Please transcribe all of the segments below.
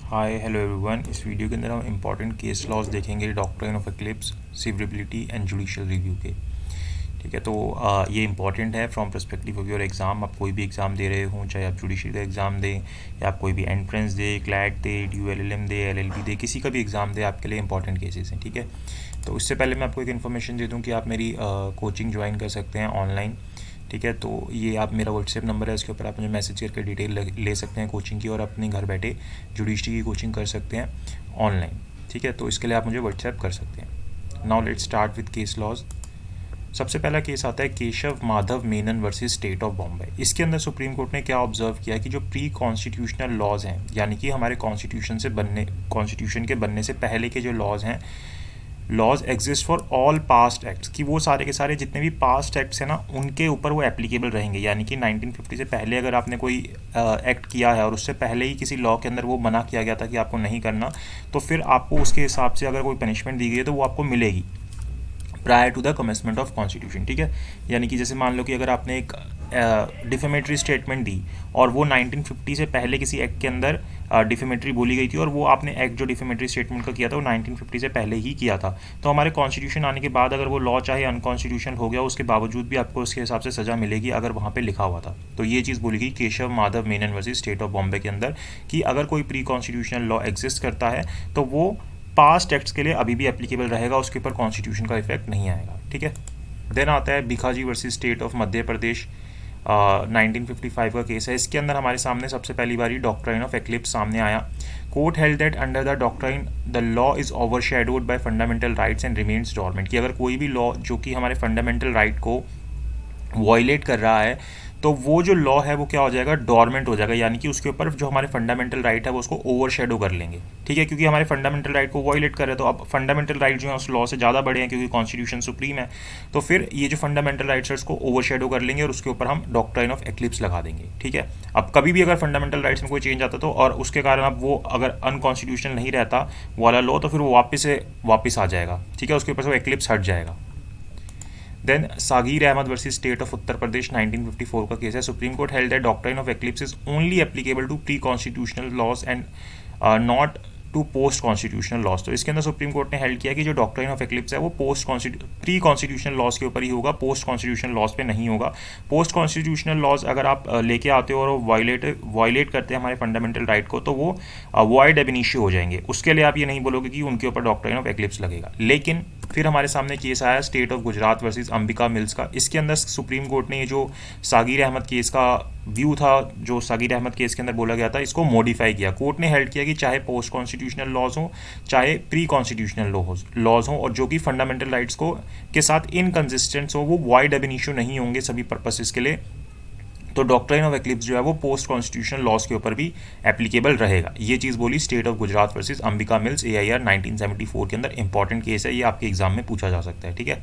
हाय hello everyone. इस वीडियो के अंदर हम इंपॉर्टेंट केस लॉज देखेंगे doctrine of eclipse, severability and judicial review के। ठीक है, तो ये इंपॉर्टेंट है from perspective of your exam. आप कोई भी एग्ज़ाम दे रहे हों, चाहे आप जुडिशियल का एग्ज़ाम दें या आप कोई भी एंट्रेंस दे, क्लैट दे, DU LLM दे, LLB दे, किसी का भी एग्ज़ाम दे, आपके लिए इंपॉर्टेंट केसेस हैं। ठीक है, तो इससे पहले मैं आपको एक इन्फॉर्मेशन दे दूँ कि आप मेरी कोचिंग ज्वाइन कर सकते हैं ऑनलाइन। ठीक है, तो ये आप मेरा व्हाट्सएप नंबर है, इसके ऊपर आप मुझे मैसेज करके डिटेल ले सकते हैं कोचिंग की, और अपने घर बैठे जुडिशरी की कोचिंग कर सकते हैं ऑनलाइन। ठीक है, तो इसके लिए आप मुझे व्हाट्सएप कर सकते हैं। Now let's start with case laws. सबसे पहला केस आता है Keshav Madhav Menon versus state of Bombay. इसके अंदर सुप्रीम कोर्ट ने क्या ऑब्जर्व किया कि जो प्री कॉन्स्टिट्यूशनल लॉज हैं, यानी कि हमारे कॉन्स्टिट्यूशन के बनने से पहले के जो लॉज हैं, laws exist for all past acts, कि वो सारे के सारे जितने भी पास्ट एक्ट्स हैं ना, उनके ऊपर वो एप्लीकेबल रहेंगे। यानी कि 1950 से पहले अगर आपने कोई एक्ट किया है और उससे पहले ही किसी लॉ के अंदर वो मना किया गया था कि आपको नहीं करना, तो फिर आपको उसके हिसाब से अगर कोई पनिशमेंट दी गई है तो वो आपको मिलेगी prior to the commencement of constitution. ठीक है, यानी कि जैसे मान लो कि अगर आपने एक डिफेमेटरी स्टेटमेंट दी और वो 1950 से पहले किसी एक्ट के अंदर डिफेमेटरी बोली गई थी, और वो आपने एक्ट जो डिफेमेटरी स्टेटमेंट का किया था वो 1950 से पहले ही किया था, तो हमारे कॉन्स्टिट्यूशन आने के बाद अगर वो लॉ चाहे अनकॉन्स्टिट्यूशनल हो गया, उसके बावजूद भी आपको उसके हिसाब से सज़ा मिलेगी अगर वहाँ पे लिखा हुआ था। तो ये चीज़ बोली गई Keshav Madhav Menon versus state of Bombay के अंदर, कि अगर कोई प्री कॉन्स्टिट्यूशनल लॉ एग्जिस्ट करता है तो वो पास्ट एक्ट्स के लिए अभी भी एप्लीकेबल रहेगा, उसके ऊपर कॉन्स्टिट्यूशन का इफेक्ट नहीं आएगा। ठीक है, देन आता है Bhikaiji versus state of Madhya Pradesh. 1955 का केस है। इसके अंदर हमारे सामने सबसे पहली बारी डॉक्ट्राइन ऑफ एक्लिप्स सामने आया। Court held that under the doctrine the law is overshadowed by fundamental rights and remains dormant, कि अगर कोई भी लॉ जो कि हमारे फंडामेंटल राइट को वॉयलेट कर रहा है, तो वो जो लॉ है वो क्या हो जाएगा, डॉर्मेंट हो जाएगा, यानी कि उसके ऊपर जो हमारे फंडामेंटल राइट है वो उसको ओवरशैडो कर लेंगे। ठीक है, क्योंकि हमारे फंडामेंटल राइट को वॉयलेट कर रहे हैं, तो अब फंडामेंटल राइट जो है उस लॉ से ज़्यादा बड़े हैं क्योंकि कॉन्स्टिट्यूशन सुप्रीम है, तो फिर ये जो फंडामेंटल राइट्स है उसको ओवरशैडो कर लेंगे और उसके ऊपर हम डॉक्ट्राइन ऑफ एक्लिप्स लगा देंगे। ठीक है, अब कभी भी अगर फंडामेंटल राइट्स में कोई चेंज आता तो और उसके कारण अब वो अगर अनकॉन्स्टिट्यूशनल नहीं रहता वाला लॉ, तो फिर वो वापस आ जाएगा। ठीक है, उसके ऊपर से वो एक्लिप्स हट जाएगा। Then Sagir Ahmad versus state of Uttar Pradesh 1954 का केस है। Supreme court held that doctrine of eclipse is only applicable to pre constitutional laws and not to post constitutional laws. तो इसके अंदर सुप्रीम कोर्ट ने हेल्ड किया कि जो डॉक्ट्राइन ऑफ एक्लिप्स है वो प्री कॉन्स्टिट्यूशनल लॉज के ऊपर ही होगा, पोस्ट कॉन्स्टिट्यूशनल लॉज पे नहीं होगा। पोस्ट कॉन्स्टिट्यूशनल लॉज अगर आप लेके आते हो और वो वायलेट करते हैं हमारे फंडामेंटल राइट को, तो वो वॉइड एब इनिशियो हो जाएंगे। उसके लिए आप ये नहीं बोलोगे कि उनके ऊपर डॉक्ट्राइन ऑफ एक्लिप्स लगेगा। लेकिन फिर हमारे सामने केस आया state of Gujarat versus Ambika mills का। इसके अंदर सुप्रीम कोर्ट ने ये जो सागीर अहमद केस का व्यू था, जो सागीर अहमद केस के अंदर बोला गया था, इसको मॉडिफाई किया। कोर्ट ने हेल्ड किया कि चाहे पोस्ट कॉन्स्टिट्यूशनल लॉज हो चाहे प्री कॉन्स्टिट्यूशनल लॉज हो, और जो कि फंडामेंटल राइट्स को के साथ इनकंसिस्टेंट हो, वो वाइड एब इनिशियो नहीं होंगे सभी पर्पसेस के लिए, तो डॉक्ट्राइन ऑफ एक्लिप्स जो है वो पोस्ट कॉन्स्टिट्यूशनल लॉज के ऊपर भी एप्लीकेबल रहेगा। ये चीज़ बोली state of Gujarat versus Ambika mills, AIR 1974 के अंदर इंपॉर्टेंट केस है, ये आपके एग्जाम में पूछा जा सकता है। ठीक है,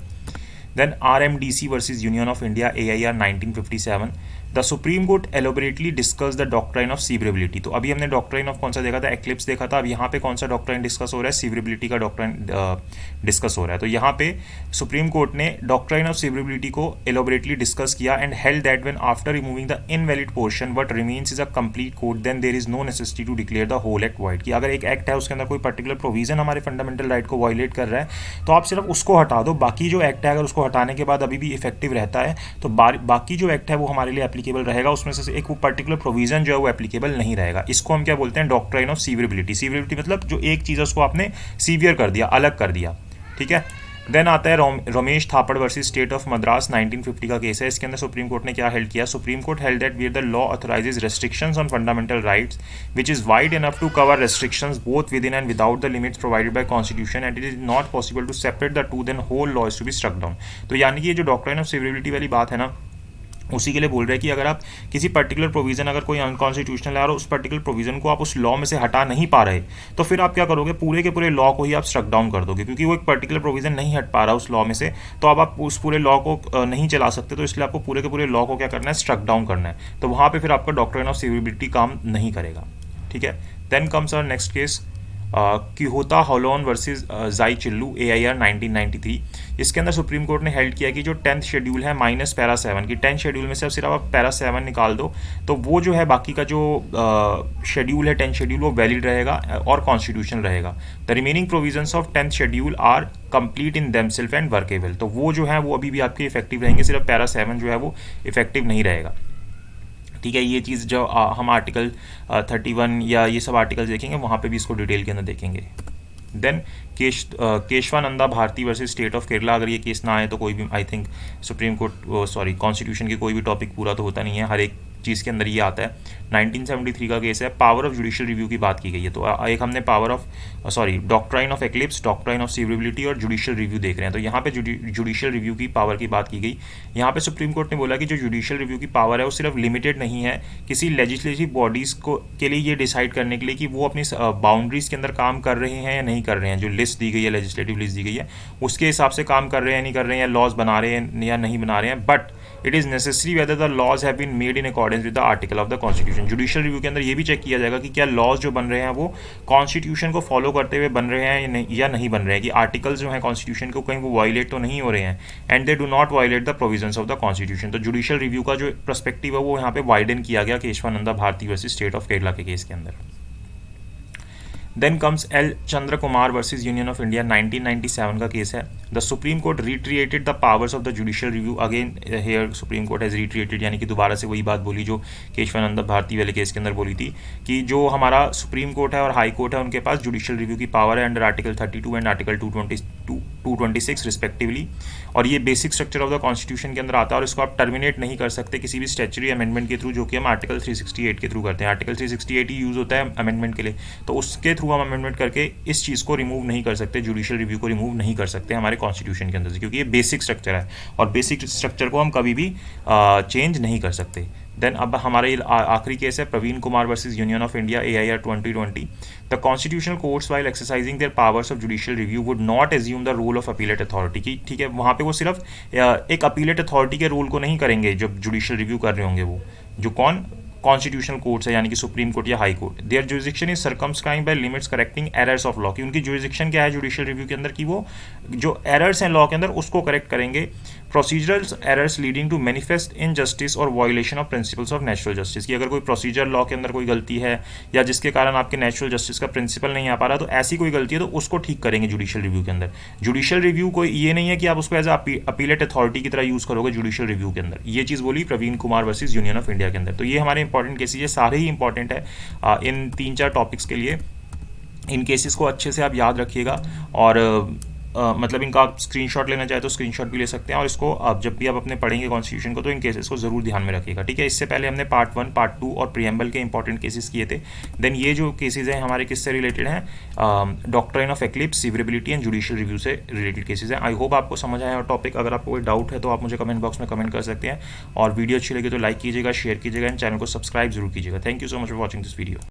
then RMDC versus union of India, AIR 1957। The supreme court elaborately discuss the doctrine of severability. तो अभी हमने डॉक्ट्राइन ऑफ कौन सा देखा था, एक्लिप्स देखा था। अब यहाँ पे कौन सा डॉक्ट्राइन डिस्कस हो रहा है, सीवरेबिलिटी का डॉक्ट्राइन डिस्कस हो रहा है। तो यहाँ पे सुप्रीम कोर्ट ने डॉक्ट्राइन ऑफ सीवरेबिलिटी को एलोबरेटली डिस्कस किया and held that when after removing the invalid portion what remains is a complete code, then there is no necessity to declare the whole act void. कि अगर एक act है उसके अंदर कोई particular provision हमारे fundamental right को violate कर रहा है, तो आप सिर्फ उसको हटा दो, बाकी जो एक्ट है अगर उसको हटाने के बाद अभी भी इफेक्टिव रहता है, तो बाकी जो एक्ट है वो हमारे लिए एप्लीकेबल रहेगा, उसमें से एक वो पर्टिकुलर प्रोविजन जो है वो एप्लीकेबल नहीं रहेगा। इसको हम क्या बोलते हैं, डॉक्ट्राइन ऑफ सीवरेबिलिटी। सीवरेबिलिटी मतलब जो एक चीज़ है उसको आपने सीवियर कर दिया, अलग कर दिया। ठीक है, देन आता है Romesh Thappar versus state of Madras 1950 का केस है। इसके अंदर सुप्रीम कोर्ट ने क्या हेल्ड किया, supreme court held that where the law authorizes restrictions on fundamental rights which is wide enough to cover restrictions both with in and without the limits provided by constitution and it is not possible to separate the two, then whole law is to be struck down. तो यानी कि ये जो doctrine of सीवरेबिलिटी वाली बात है ना, उसी के लिए बोल रहे हैं कि अगर आप किसी पर्टिकुलर प्रोविजन, अगर कोई अनकॉन्स्टिट्यूशनल है और उस पर्टिकुलर प्रोविजन को आप उस लॉ में से हटा नहीं पा रहे, तो फिर आप क्या करोगे, पूरे के पूरे लॉ को ही आप स्ट्रक डाउन कर दोगे, क्योंकि वो एक पर्टिकुलर प्रोविजन नहीं हट पा रहा उस लॉ में से, तो अब आप उस पूरे लॉ को नहीं चला सकते, तो इसलिए आपको पूरे के पूरे लॉ को क्या करना है, स्ट्रक डाउन करना है। तो वहाँ पर फिर आपका डॉक्ट्राइन ऑफ सीवरेबिलिटी काम नहीं करेगा। ठीक है, then comes our next case Kihoto Hollohan versus Zachillhu AIR 1993। इसके अंदर सुप्रीम कोर्ट ने हेल्ड किया कि जो 10th शेड्यूल है माइनस पैरा 7 की 10 शेड्यूल में से सिर्फ आप पैरा 7 निकाल दो तो वो जो है बाकी का जो शेड्यूल है 10 शेड्यूल वो वैलिड रहेगा और कॉन्स्टिट्यूशन रहेगा। The remaining provisions of 10th schedule are complete in themselves and workable. तो वो जो है वो अभी भी आपके इफेक्टिव रहेंगे, सिर्फ पैरा 7 जो है वो इफेक्टिव नहीं रहेगा। ठीक है, ये चीज़ जो हम आर्टिकल 31 या ये सब आर्टिकल्स देखेंगे वहाँ पे भी इसको डिटेल के अंदर देखेंगे। Then Kesavananda Bharati versus state of Kerala. अगर ये केस ना आए तो कोई भी I think supreme court constitution की कोई भी टॉपिक पूरा तो होता नहीं है, हर एक चीज़ के अंदर ये आता है। 1973 का केस है, पावर ऑफ जुडिशियल रिव्यू की बात की गई है। तो एक हमने doctrine of eclipse, doctrine of severability और जुडिशियल रिव्यू देख रहे हैं। तो यहाँ पे जुडिशियल रिव्यू की पावर की बात की गई। यहाँ पे सुप्रीम कोर्ट ने बोला कि जो जुडिशियल रिव्यू की पावर है वो सिर्फ लिमिटेड नहीं है किसी लेजिस्लेटिव बॉडीज़ को के लिए ये डिसाइड करने के लिए कि वो अपनी बाउंड्रीज़ के अंदर काम कर रहे हैं या नहीं कर रहे हैं। जो लिस्ट दी गई है, लेजिस्लेटिव लिस्ट दी गई है, उसके हिसाब से काम कर रहे हैं नहीं कर रहे हैं, या लॉज बना रहे हैं या नहीं बना रहे हैं। But it is necessary whether the laws have been made in accordance with the article of the constitution. Judicial review के अंदर ये भी चेक किया जाएगा कि क्या लॉज जो बन रहे हैं वो कॉन्स्टिट्यूशन को फॉलो करते हुए बन रहे हैं या नहीं बन रहे हैं, कि आर्टिकल्स जो हैं कॉन्स्टिट्यूशन को कहीं वो वायलेट तो नहीं हो रहे हैं, and they do not violate the provisions of the constitution. तो जुडिशियल रिव्यू का जो पर्सपेक्टिव है वो यहाँ पे वाइडन किया गया Kesavananda Bharati versus state of Kerala के केस के अंदर। Then comes L Chandra Kumar versus union of India, 1997 का केस है। The supreme court reiterated the powers of the judicial review. Again here supreme court has reiterated, यानी कि दोबारा से वही बात बोली जो केशवानंद भारती वाले केस के अंदर बोली थी कि जो हमारा सुप्रीम कोर्ट है और हाई कोर्ट है उनके पास जुडिशियल रिव्यू की पावर है under article 32 and article 226 respectively. और ये basic structure of the constitution के अंदर आता है और इसको आप टर्मिनेट नहीं कर सकते किसी भी स्टैच्यूटरी अमेंडमेंट के थ्रू, जो कि हम आर्टिकल 368 के थ्रू करते हैं। आर्टिकल 368 ही यूज़ होता है अमेंडमेंट के लिए, तो उसके थ्रू हम अमेंडमेंट करके इस चीज़ को रिमूव नहीं कर सकते, जुडिशियल रिव्यू को रिमूव नहीं कर सकते हमारे कॉन्स्टिट्यूशन के अंदर से, क्योंकि ये बेसिक स्ट्रक्चर है और बेसिक स्ट्रक्चर को हम कभी भी चेंज नहीं कर सकते। देन अब हमारा ये आखिरी केस है Praveen Kumar versus union of India, AIR 2020। The constitutional courts while exercising their powers of judicial review would not assume the role of appellate authority की। ठीक है, वहाँ पे वो सिर्फ एक अपीलेट अथॉरिटी के रोल को नहीं करेंगे जब जुडिशियल रिव्यू कर रहे होंगे वो, जो कौन कॉन्स्टिट्यूशनल कोर्ट्स है यानी कि सुप्रीम कोर्ट या high court. Their jurisdiction is circumscribed by limits correcting errors of law, की उनकी जुरिडिक्शन क्या है जुडिशियल रिव्यू के अंदर कि वो जो एरर्स हैं लॉ के अंदर उसको करेक्ट करेंगे। Procedural errors leading to manifest injustice और violation of principles of natural justice, की अगर कोई प्रोसीजर लॉ के अंदर कोई गलती है या जिसके कारण आपके नेचुरल जस्टिस का प्रिंसिपल नहीं आ पा रहा, तो ऐसी कोई गलती है तो उसको ठीक करेंगे जुडिशियल रिव्यू के अंदर। जुडिशियल रिव्यू कोई ये नहीं है कि आप उसको एज अपीलेट अथॉरिटी की तरह यूज़ करोगे जुडिशियल रिव्यू के अंदर। ये चीज़ बोली Praveen Kumar versus union of India के अंदर। तो ये हमारे इंपॉर्टेंट केसेज, ये सारे ही इंपॉर्टेंट है इन 3-4 टॉपिक्स के लिए। इन केसेस को अच्छे से आप याद रखिएगा और मतलब इनका आप स्क्रीनशॉट लेना चाहे तो स्क्रीनशॉट भी ले सकते हैं, और इसको आप जब भी आप अपने पढ़ेंगे कॉन्स्टिट्यूशन को तो इन केसेस को ज़रूर ध्यान में रखिएगा। ठीक है, इससे पहले हमने पार्ट 1, पार्ट 2 और प्रीएम्बल के इंपॉर्टेंट केसेस किए थे। देन ये जो केसेस हैं हमारे किससे रिलेटेड हैं, doctrine of eclipse, severability and judicial review से रिलेटेड केसेस हैं। आई होप आपको समझ आया टॉपिक। अगर आपको कोई डाउट है तो आप मुझे कमेंट बॉक्स में कमेंट कर सकते हैं, और वीडियो अच्छी लगी तो लाइक कीजिएगा, शेयर कीजिएगा एंड चैनल को सब्सक्राइब जरूर कीजिएगा। Thank you so much for watching this video.